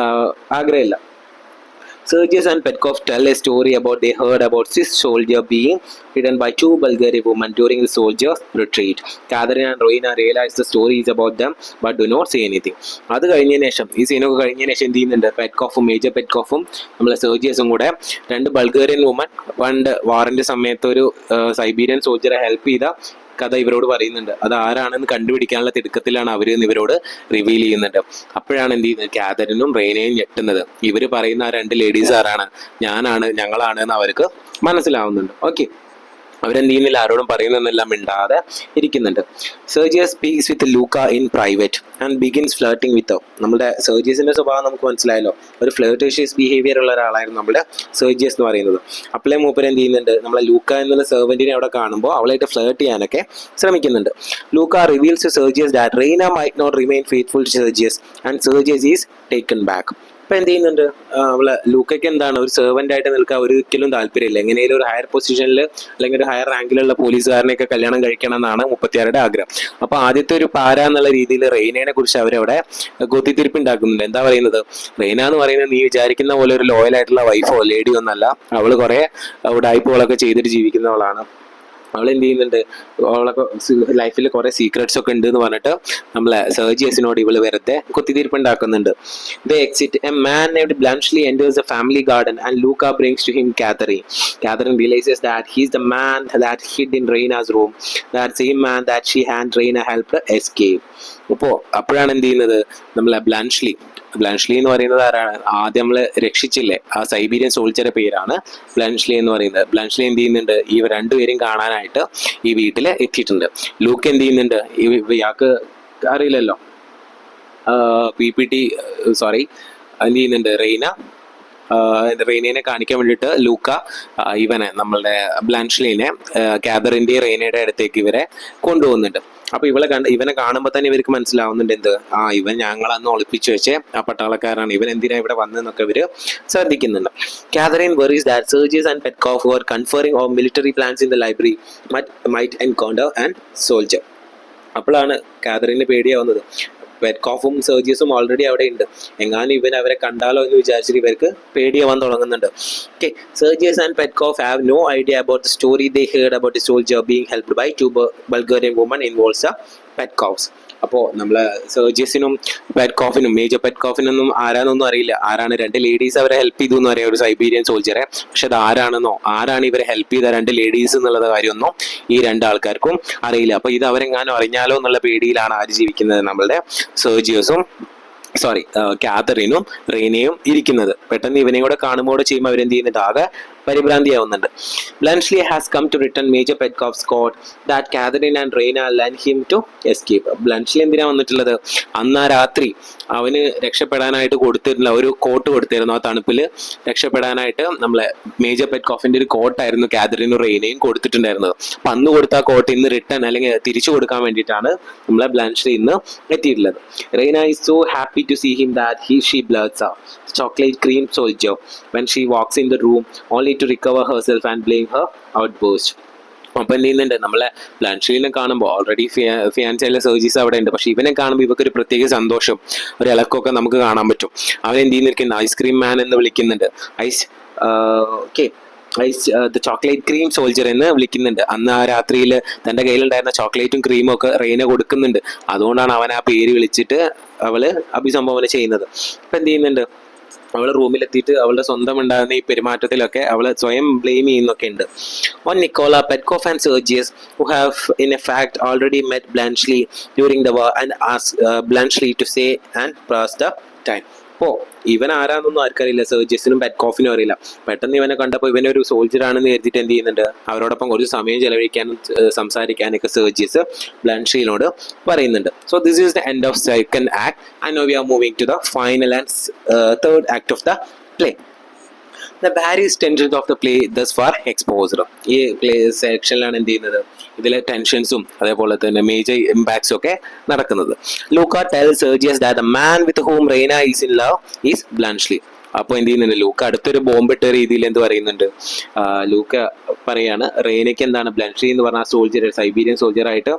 ആഗ്രഹമില്ല. Sergius and Petkov tell a story about they heard about this soldier being hidden by two Bulgarian women during the soldiers' retreat. Catherine and Reina realize the story is about them but do not say anything. അത് കഴിഞ്ഞതിന് ശേഷം, ഈ സീനൊക്കെ കഴിഞ്ഞതിന് ശേഷം എന്ത് ചെയ്യുന്നുണ്ട്, പെറ്റ്കോഫും മേജർ പെറ്റ്കോഫും നമ്മളെ സെർജിയസും കൂടെ രണ്ട് ബൾഗേറിയൻ വുമൻ പണ്ട് വാറിന്റെ സമയത്ത് ഒരു സൈബീരിയൻ സോൾജറെ ഹെൽപ്പ് ചെയ്ത കഥ ഇവരോട് പറയുന്നുണ്ട്. അത് ആരാണെന്ന് കണ്ടുപിടിക്കാനുള്ള തിടുക്കത്തിലാണ് അവർ ഇവരോട് റിവീൽ ചെയ്യുന്നുണ്ട്. അപ്പോഴാണ് എന്ത് ചെയ്യുന്നത്, കാതറിനും റെയ്നയും ഞെട്ടുന്നത്. ഇവർ പറയുന്ന ആ രണ്ട് ലേഡീസ് ആരാണ്, ഞാനാണ്, ഞങ്ങളാണ് എന്ന് അവർക്ക് മനസ്സിലാവുന്നുണ്ട്. ഓക്കെ, അവരെന്ത് ചെയ്യുന്നില്ല, ആരോടും പറയുന്നതെന്നെല്ലാം മിണ്ടാതെ ഇരിക്കുന്നുണ്ട്. Sergius speaks with Louka in private and begins flirting with. നമ്മുടെ സെർജിയസിന്റെ സ്വഭാവം നമുക്ക് മനസ്സിലായല്ലോ, ഒരു ഫ്ലേർട്ടേഷ്യസ് ബിഹേവിയർ ഉള്ള ഒരാളായിരുന്നു നമ്മുടെ സെർജിയസ് എന്ന് പറയുന്നത്. അപ്പോഴേ മൂപ്പര് എന്ത് ചെയ്യുന്നുണ്ട്, നമ്മളെ ലൂക്ക എന്നുള്ള സെർവന്റിനെ അവിടെ കാണുമ്പോൾ അവളായിട്ട് ഫ്ലേർട്ട് ചെയ്യാനൊക്കെ ശ്രമിക്കുന്നുണ്ട്. Louka reveals to Sergius that Raina might not remain faithful to Sergius and Sergius is taken back. ഇപ്പം എന്ത് ചെയ്യുന്നുണ്ട്, അവളെ ലൂക്കയ്ക്ക് എന്താണ്, ഒരു സെർവൻ്റ് ആയിട്ട് നിൽക്കാൻ ഒരിക്കലും താല്പര്യമില്ല. എങ്ങനെയും ഒരു ഹയർ പൊസിഷനിൽ അല്ലെങ്കിൽ ഒരു ഹയർ റാങ്കിലുള്ള പോലീസുകാരനെയൊക്കെ കല്യാണം കഴിക്കണം എന്നാണ് 36 ആഗ്രഹം. അപ്പോൾ ആദ്യത്തെ ഒരു പാര എന്നുള്ള രീതിയിൽ റെയ്നയെ കുറിച്ച് അവരവിടെ കുത്തിത്തിരിപ്പുണ്ടാക്കുന്നുണ്ട്. എന്താ പറയുന്നത്, റെയ്ന എന്ന് പറയുന്നത് നീ വിചാരിക്കുന്ന പോലെ ഒരു ലോയൽ ആയിട്ടുള്ള വൈഫോ ലേഡിയോ ഒന്നല്ല. അവള് കുറെ ഉടായ്പകളൊക്കെ ചെയ്തിട്ട് ജീവിക്കുന്നവളാണ്. അവൾ എന്ത് ചെയ്യുന്നുണ്ട്, അവളൊക്കെ ലൈഫിൽ കുറെ സീക്രട്സ് ഒക്കെ ഉണ്ട് എന്ന് പറഞ്ഞിട്ട് നമ്മളെ സെർജിയസിനോട് ഇവള് വെറുതെ കുത്തിത്തീർപ്പുണ്ടാക്കുന്നുണ്ട്. They exit. A man named Bluntschli enters the family garden and Luca brings to him Catherine. Catherine realizes that he's the man that hid in Reina's room, that same man that she and Reina helped escape. അപ്പോഴാണ് എന്ത് ചെയ്യുന്നത്, നമ്മളെ ബ്ലൻഷ്ലി എന്ന് പറയുന്നത് ആരാണ്, ആദ്യം നമ്മള് രക്ഷിച്ചില്ലേ ആ സൈബീരിയൻ സോൾജറുടെ പേരാണ് ബ്ലൻഷ്ലി എന്ന് പറയുന്നത്. ബ്ലൻഷ്ലി എന്ത് ചെയ്യുന്നുണ്ട്, ഈ രണ്ടുപേരും കാണാനായിട്ട് ഈ വീട്ടിൽ എത്തിയിട്ടുണ്ട്. ലൂക്ക് എന്ത് ചെയ്യുന്നുണ്ട്, ഇയാൾക്ക് അറിയില്ലല്ലോ, എന്ത് ചെയ്യുന്നുണ്ട്, റെയ്നയെ കാണിക്കാൻ വേണ്ടിയിട്ട് ലൂക്ക ഇവനെ നമ്മളുടെ ബ്ലാൻഷ്ലിനെ കാതറിന്റെ റെയ്നയുടെ അടുത്തേക്ക് ഇവരെ കൊണ്ടുപോകുന്നുണ്ട്. അപ്പൊ ഇവനെ കാണുമ്പോൾ തന്നെ ഇവർക്ക് മനസ്സിലാവുന്നുണ്ട് എന്ത്, ഇവൻ ഞങ്ങളന്ന് ഒളിപ്പിച്ചു വെച്ചേ ആ പട്ടാളക്കാരാണ്, ഇവൻ എന്തിനാ ഇവിടെ വന്നെന്നൊക്കെ ഇവര് ശ്രദ്ധിക്കുന്നുണ്ട്. Catherine worries that Sergius and Petkov were conferring on military plans in the library might encounter an soldier. അപ്പോഴാണ് കാതറിന് പേടിയാവുന്നത്. പെറ്റ്കോഫും സെർജിയസും ഓൾറെഡി അവിടെ ഉണ്ട്, എങ്ങാനും ഇവൻ അവരെ കണ്ടാലോ എന്ന് വിചാരിച്ചിട്ട് ഇവർക്ക് പേടിയാവാൻ തുടങ്ങുന്നുണ്ട്. Okay, Sergius and Petkoff have no idea about the story they heard about the soldier being helped by two Bulgarian woman involves Petkoffs. അപ്പോൾ നമ്മളെ സെർജിയസിനും പെറ്റ്കോഫിനും മേജർ പെറ്റ്കോഫിനൊന്നും ആരാന്നൊന്നും അറിയില്ല. ആരാണ് രണ്ട് ലേഡീസ് അവരെ ഹെൽപ്പ് ചെയ്തു എന്ന് അറിയാം, ഒരു സൈബീരിയൻ സോൾജറെ. പക്ഷെ അത് ആരാണ് ഇവരെ ഹെൽപ്പ് ചെയ്ത രണ്ട് ലേഡീസ് എന്നുള്ള കാര്യമൊന്നും ഈ രണ്ടാൾക്കാർക്കും അറിയില്ല. അപ്പൊ ഇത് അവരെങ്ങാനും അറിഞ്ഞാലോ എന്നുള്ള പേടിയിലാണ് ആര് ജീവിക്കുന്നത്, നമ്മളുടെ സെർജിയസും കാതറിനും റെയ്നയും ഇരിക്കുന്നത്. പെട്ടെന്ന് ഇവനെയും കൂടെ കാണുമ്പോൾ ചെയ്യുമ്പോൾ അവരെന്ത് ചെയ്യുന്നുണ്ട്, ആകെ പരിഭ്രാന്തിയാവുന്നുണ്ട്. Bluntschli has come to return Major Petkov's court that Catherine and Reina led him to escape. Bluntschli എന്തിനാ വന്നിട്ടുള്ളത്, അന്ന് ആ രാത്രി അവന് രക്ഷപ്പെടാനായിട്ട് കൊടുത്തിരുന്ന ഒരു കോട്ട് കൊടുത്തിരുന്നു. ആ തണുപ്പിൽ രക്ഷപ്പെടാനായിട്ട് നമ്മളെ മേജർ പെറ്റ്കോഫിന്റെ ഒരു കോട്ടായിരുന്നു കാതറിനും റെയ്നയും കൊടുത്തിട്ടുണ്ടായിരുന്നത്. അപ്പൊ അന്ന് കൊടുത്ത ആ കോട്ട് ഇന്ന് റിട്ടേൺ അല്ലെങ്കിൽ തിരിച്ചു കൊടുക്കാൻ വേണ്ടിയിട്ടാണ് നമ്മളെ ബ്ലൻഷ്ലി ഇന്ന് എത്തിയിട്ടുള്ളത്. Raina is so happy to see him that she blurts out chocolate cream soldier when she walks in the room only to recover herself and blame her outburst. അപ്പം എന്ത് ചെയ്യുന്നുണ്ട്, നമ്മളെ ബ്ലൻഷ്ലിനെ കാണുമ്പോൾ ഓൾറെഡി ഫിയാൻസിയിലെ സെർജീസ് അവിടെ ഉണ്ട്, പക്ഷെ ഇവനെ കാണുമ്പോൾ ഇവർക്ക് ഒരു പ്രത്യേക സന്തോഷം, ഒരു ഇളക്കമൊക്കെ നമുക്ക് കാണാൻ പറ്റും. അവൻ എന്ത് ചെയ്യുന്നിരിക്കുന്നത്, ഐസ്ക്രീം മാൻ എന്ന് വിളിക്കുന്നുണ്ട്. ദ ചോക്ലേറ്റ് ക്രീം സോൾജർ എന്ന് വിളിക്കുന്നുണ്ട്. അന്ന് ആ രാത്രിയിൽ തൻ്റെ കയ്യിലുണ്ടായിരുന്ന ചോക്ലേറ്റും ക്രീമും ഒക്കെ റെയ്ന കൊടുക്കുന്നുണ്ട്. അതുകൊണ്ടാണ് അവൻ ആ പേര് വിളിച്ചിട്ട് അവള് അഭിസംബോധന ചെയ്യുന്നത്. ഇപ്പം എന്ത് ചെയ്യുന്നുണ്ട്, അവള് റൂമിലെത്തിയിട്ട് അവളുടെ സ്വന്തം ഉണ്ടാകുന്ന ഈ പെരുമാറ്റത്തിലൊക്കെ അവള് സ്വയം ബ്ലെയിം ചെയ്യുന്നൊക്കെ ഉണ്ട്. On Nicola, Petkov and Sergius, who have in fact already met Bluntschli during the war and asked Bluntschli to stay and pass the time. അപ്പോൾ ഇവൻ ആരാന്നൊന്നും ആർക്കറിയില്ല, സെർജിയസിനും പെറ്റ്കോഫിനും അറിയില്ല. പെട്ടെന്ന് ഇവനെ കണ്ടപ്പോൾ ഇവനൊരു സോൾജർ ആണെന്ന് കരുതിയിട്ട് എന്ത് ചെയ്യുന്നുണ്ട്, അവരോടൊപ്പം കുറച്ച് സമയം ചെലവഴിക്കാനും സംസാരിക്കാനൊക്കെ സെർജിയസ് ബ്ലാൻഷ്ലിയോട് പറയുന്നുണ്ട്. So this is the end of second act and now we are moving to the final and third act of the play. The various tensions of the play thus far exposed. ഈ പ്ലേ സെക്ഷനിലാണ് എന്ത് ചെയ്യുന്നത്, ഇതിലെ ടെൻഷൻസും അതേപോലെ തന്നെ മേജർ ഇമ്പാക്ട്സും ഒക്കെ നടക്കുന്നത്. Louka tells Sergius that the man with whom Reina is in love is Blanchely. അപ്പോൾ എന്ത് ചെയ്യുന്നുണ്ട്, ലൂക്ക അടുത്തൊരു ബോംബിട്ട രീതിയിൽ എന്ത് പറയുന്നുണ്ട്, ലൂക്ക പറയാണ് റെയ്നയ്ക്ക് എന്താണ് ബ്ലൻഷ്ലി എന്ന് പറഞ്ഞ സോൾജർ, സൈബീരിയൻ സോൾജർ ആയിട്ട്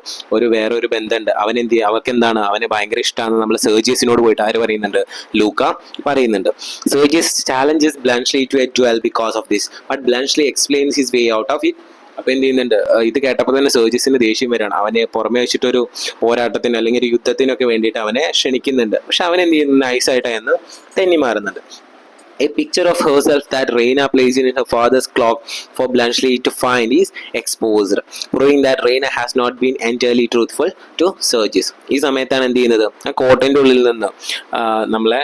വേറൊരു ബന്ധമുണ്ട്, അവൻ എന്ത് ചെയ്യുക, അവർക്ക് എന്താണ് അവനെ ഭയങ്കര ഇഷ്ടമാണെന്ന് നമ്മൾ സെർജിയസിനോട് പോയിട്ട് ആര് പറയുന്നുണ്ട്, ലൂക്ക പറയുന്നുണ്ട്. Sergius challenges Bluntschli to a duel because of this, but Bluntschli explains his way out of it. അപ്പോൾ എന്ത് ചെയ്യുന്നുണ്ട്, ഇത് കേട്ടപ്പോൾ തന്നെ സെർജിയസിന് ദേഷ്യം വരികയാണ്. അവനെ പുറമെ വെച്ചിട്ടൊരു പോരാട്ടത്തിന് അല്ലെങ്കിൽ ഒരു യുദ്ധത്തിനൊക്കെ വേണ്ടിയിട്ട് അവനെ ക്ഷണിക്കുന്നുണ്ട്. പക്ഷെ അവൻ എന്ത് ചെയ്യുന്നു, നൈസായിട്ട് എന്ന് തെന്നി മാറുന്നുണ്ട്. A picture of herself that Reina placed in her father's clock for Blanchely to find is exposed, proving that Reina has not been entirely truthful to Sergius. ഈ സമയത്താണ് എന്ത് ചെയ്യുന്നത്, ആ കോട്ടൻ്റെ ഉള്ളിൽ നിന്ന് നമ്മളെ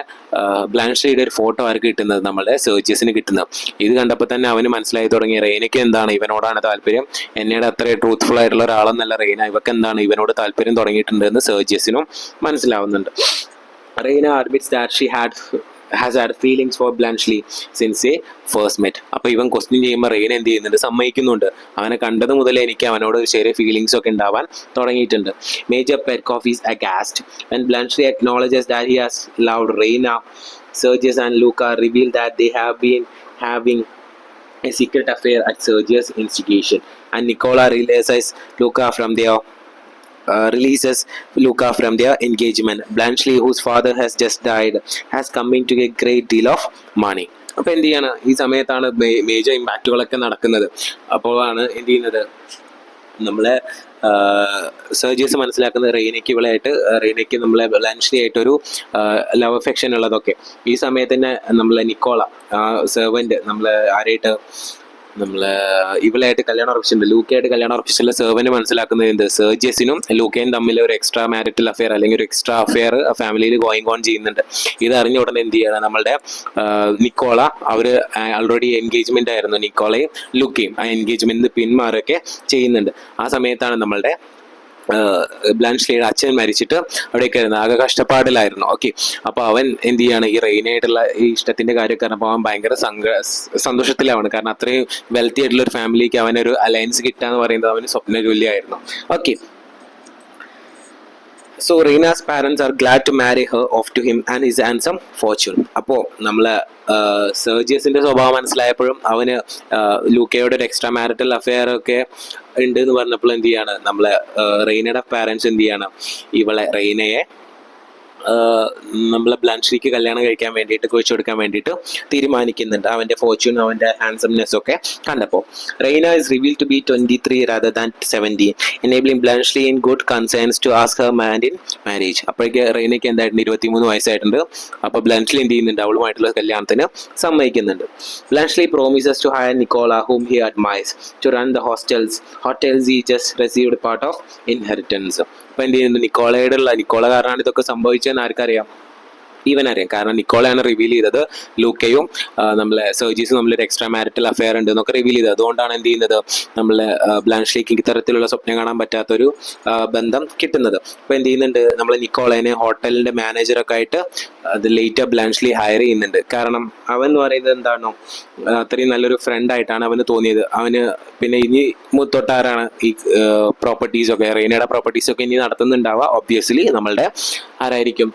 ബ്ലാൻഷ്ലിയുടെ ഒരു ഫോട്ടോ ആർക്ക് കിട്ടുന്നത്, നമ്മുടെ സെർജിയസിന് കിട്ടുന്നത്. ഇത് കണ്ടപ്പോൾ തന്നെ അവന് മനസ്സിലായി തുടങ്ങി റെയ്നയ്ക്ക് എന്താണ് ഇവനോടാണ് താല്പര്യം, എന്നോട് അത്രയും ട്രൂത്ത്ഫുൾ ആയിട്ടുള്ള ഒരാളെന്നല്ല റെയ്ന, ഇവക്ക് എന്താണ് ഇവനോട് താല്പര്യം തുടങ്ങിയിട്ടുണ്ട് എന്ന് സെർജിയസിനും മനസ്സിലാവുന്നുണ്ട്. Raina admits that she has had feelings for Blanchely since they first met. അപ്പോൾ ഇവൻ ക്വസ്റ്റ്യൻ ചെയ്യുമ്പോൾ റെയ്ന എന്ത് ചെയ്യുന്നുണ്ട്, സമ്മതിക്കുന്നുണ്ട്, അവനെ കണ്ടത് മുതലേ എനിക്ക് അവനോട് ചെറിയ ഫീലിങ്സ് ഒക്കെ ഉണ്ടാവാൻ തുടങ്ങിയിട്ടുണ്ട്. Major Petkoff is aghast when Blanchely acknowledges that he has loved Reina. Sergius and Luca reveal that they have been having a secret affair at Sergius' instigation, and Nicola releases Luca from their engagement. Blanchely, whose father has just died, has come into a great deal of money. അപ്പോൾ എന്ത് ചെയ്യാണ്, ഈ സമയത്താണ് മേജർ ഇമ്പാക്റ്റുകളൊക്കെ നടക്കുന്നത്. അപ്പോഴാണ് എന്ത് ചെയ്യുന്നത്, നമ്മളെ സെർജിയസ് മനസ്സിലാക്കുന്നത് റെയ്നയ്ക്ക് നമ്മളെ ബ്ലാൻഷ്ലി ആയിട്ടൊരു ലവ് അഫെക്ഷൻ ഉള്ളതൊക്കെ. ഈ സമയത്ത് തന്നെ നമ്മളെ നിക്കോള സെർവൻറ്റ് നമ്മളെ ആരായിട്ട് ഇവളായിട്ട് കല്യാണം ഉറപ്പിച്ചിട്ടുണ്ട്, ലൂക്കയായിട്ട് കല്യാണം ഉറപ്പിച്ചിട്ടുള്ള സെർവന്റ് മനസ്സിലാക്കുന്നത് എന്ത്, സെർജിയസിനും ലൂക്കയും തമ്മിൽ ഒരു എക്സ്ട്രാ മാരിറ്റൽ അഫെയർ അല്ലെങ്കിൽ ഒരു എക്സ്ട്രാ അഫെയർ ഫാമിലിയിൽ ഗോയിങ് ഓൺ ചെയ്യുന്നുണ്ട്. ഇത് അറിഞ്ഞ ഉടനെ എന്ത് ചെയ്യണം, നമ്മളുടെ നിക്കോള അവർ ഓൾറെഡി എൻഗേജ്മെന്റ് ആയിരുന്നു, നിക്കോളയും ലൂക്കയും ആ എൻഗേജ്മെന്റ് പിന്മാറൊക്കെ ചെയ്യുന്നുണ്ട്. ആ സമയത്താണ് നമ്മളുടെ ബ്ലാൻഷ്ലിയുടെ അച്ഛൻ മരിച്ചിട്ട് അവിടെയൊക്കെ ആയിരുന്നു, ആകെ കഷ്ടപ്പാടിലായിരുന്നു. ഓക്കെ, അപ്പോൾ അവൻ എന്ത് ചെയ്യാണ്, ഈ റെയ്നയായിട്ടുള്ള ഈ ഇഷ്ടത്തിന്റെ കാര്യമൊക്കെ പറഞ്ഞപ്പോൾ അവൻ ഭയങ്കര സന്തോഷത്തിലാണ്. കാരണം അത്രയും വെൽത്തി ആയിട്ടുള്ള ഒരു ഫാമിലിക്ക് അവനൊരു അലയൻസ് കിട്ടാന്ന് പറയുന്നത് അവന് സ്വപ്ന ജോലിയായിരുന്നു. Okay, so Reina's parents are glad to marry her off to him and his handsome fortune. അപ്പോൾ നമ്മളെ സെർജിയസിന്റെ സ്വഭാവം മനസ്സിലായപ്പോഴും അവന് ലൂക്കയോട് ഒരു എക്സ്ട്രാ മാരിറ്റൽ അഫെയർ ഒക്കെ ഉണ്ട് എന്ന് പറഞ്ഞപ്പോൾ എന്ത് ചെയ്യാണ്, നമ്മളെ റെയ്നയുടെ പാരൻസ് എന്ത് ചെയ്യാണ്, റെയ്നയെ നമ്മളെ ബ്ലാൻഷ്ലിക്ക് കല്യാണം കഴിക്കാൻ വേണ്ടിയിട്ട് കുഴിച്ചു കൊടുക്കാൻ വേണ്ടിയിട്ട് തീരുമാനിക്കുന്നുണ്ട്, അവൻ്റെ ഫോർച്യൂൺ അവൻ്റെ ഹാൻഡ്സംനെസ് ഒക്കെ കണ്ടപ്പോൾ. Raina is reveal to be 23 rather than 17, enabling Blanchely in good conscience to ask her hand in marriage. അപ്പോഴേക്ക് റെയ്നയ്ക്ക് എന്തായിട്ടുണ്ട്, 23 വയസ്സായിട്ടുണ്ട്. അപ്പോൾ ബ്ലാൻഷ്ലി എന്ത് ചെയ്യുന്നുണ്ട്, അവളുമായിട്ടുള്ള കല്യാണത്തിന് സമ്മതിക്കുന്നുണ്ട്. Blanchely promises to hire Nicola, whom he admires, to run the hotels he just received part of inheritance. അപ്പോൾ എന്ത് ചെയ്യുന്നു, നിക്കോള കാരണമാണ് ഇതൊക്കെ സംഭവിച്ചതെന്ന് ആർക്കറിയാം, ഇവനറിയാം. കാരണം നിക്കോളയാണ് റിവീൽ ചെയ്തത് ലൂക്കയും നമ്മളെ സെർജിയസും നമ്മളൊരു എക്സ്ട്രാ മാരിറ്റൽ അഫെയർ ഉണ്ട് എന്നൊക്കെ റിവീൽ ചെയ്തത്. അതുകൊണ്ടാണ് എന്ത് ചെയ്യുന്നത്, നമ്മളെ ബ്ലാൻഷ്ലിക്ക് ഇത്തരത്തിലുള്ള സ്വപ്നം കാണാൻ പറ്റാത്തൊരു ബന്ധം കിട്ടുന്നത്. അപ്പോൾ എന്ത് ചെയ്യുന്നുണ്ട്, നമ്മളെ നിക്കോളേനെ ഹോട്ടലിൻ്റെ മാനേജറൊക്കെ ആയിട്ട് അത് ലേറ്റർ ബ്ലാൻഷ്ലി ഹയർ ചെയ്യുന്നുണ്ട്. കാരണം അവൻ എന്ന് പറയുന്നത് എന്താണോ, അത്രയും നല്ലൊരു ഫ്രണ്ടായിട്ടാണ് അവന് തോന്നിയത്. അവന് പിന്നെ ഇനി തൊട്ടാരാണ് ഈ പ്രോപ്പർട്ടീസൊക്കെ, റെയ്നയുടെ പ്രോപ്പർട്ടീസൊക്കെ ഇനി നടത്തുന്നുണ്ടാവുക ഒബ്വിയസ്ലി നമ്മളുടെ ആരായിരിക്കും,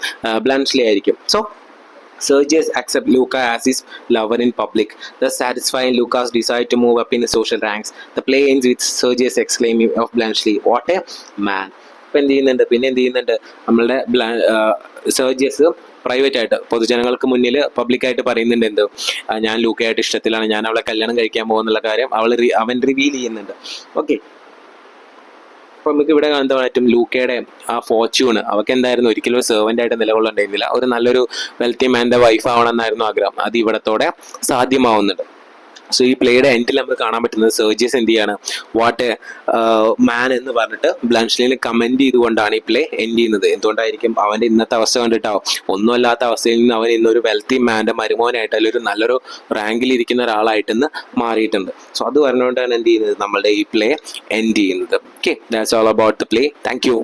ബ്ലാൻഷ്ലി ആയിരിക്കും. So Sergius accepts Luca as his lover in public, thus satisfying Luca's desire to move up in the social ranks. The play ends with Sergius exclaiming of Blanchely, "What a man!" പിന്നെ എന്ത് ചെയ്യുന്നുണ്ട് നമ്മളുടെ സെർജിയസ് പ്രൈവറ്റ് ആയിട്ട് പൊതുജനങ്ങൾക്ക് മുന്നിൽ പബ്ലിക്കായിട്ട് പറയുന്നുണ്ട് എന്ത്, ഞാൻ ലൂക്കയായിട്ട് ഇഷ്ടത്തിലാണ്, ഞാൻ അവളെ കല്യാണം കഴിക്കാൻ പോകുന്നുള്ള കാര്യം അവൻ റിവീൽ ചെയ്യുന്നുണ്ട്. ഓക്കെ, അപ്പോൾ നമുക്ക് ഇവിടെ കാണാൻ പറ്റും ലൂക്കയുടെ ആ ഫോർച്യൂണ് അവൾക്ക് എന്തായിരുന്നു, ഒരിക്കലും സെർവൻ്റ് ആയിട്ട് നിലകൊള്ളുണ്ടായിരുന്നില്ല, ഒരു നല്ലൊരു വെൽത്തി മാൻ്റെ വൈഫ് ആവണം എന്നായിരുന്നു ആഗ്രഹം. അത് ഇവിടത്തോടെ സാധ്യമാവുന്നുണ്ട്. സോ ഈ പ്ലേയുടെ എൻഡിൽ നമുക്ക് കാണാൻ പറ്റുന്നത് സെർജിയസ് എന്ത് ചെയ്യാണ്, വാട്ട് എ മാൻ എന്ന് പറഞ്ഞിട്ട് ബ്ലൻഷ്ലിന് കമന്റ് ചെയ്തുകൊണ്ടാണ് ഈ പ്ലേ എൻഡ് ചെയ്യുന്നത്. എന്തുകൊണ്ടായിരിക്കും? അവന്റെ ഇന്നത്തെ അവസ്ഥ കണ്ടിട്ടാവും. ഒന്നുമല്ലാത്ത അവസ്ഥയിൽ നിന്ന് അവൻ ഇന്നൊരു വെൽത്തി മാൻ്റെ മരുമോനായിട്ട് അല്ലെങ്കിൽ ഒരു നല്ലൊരു റാങ്കിൽ ഇരിക്കുന്ന ഒരാളായിട്ട് ഇന്ന് മാറിയിട്ടുണ്ട്. സോ അത് പറഞ്ഞുകൊണ്ടാണ് എന്ത് ചെയ്യുന്നത്, നമ്മളുടെ ഈ പ്ലേ എൻഡ് ചെയ്യുന്നത്. Okay, that's all about the play. Thank you.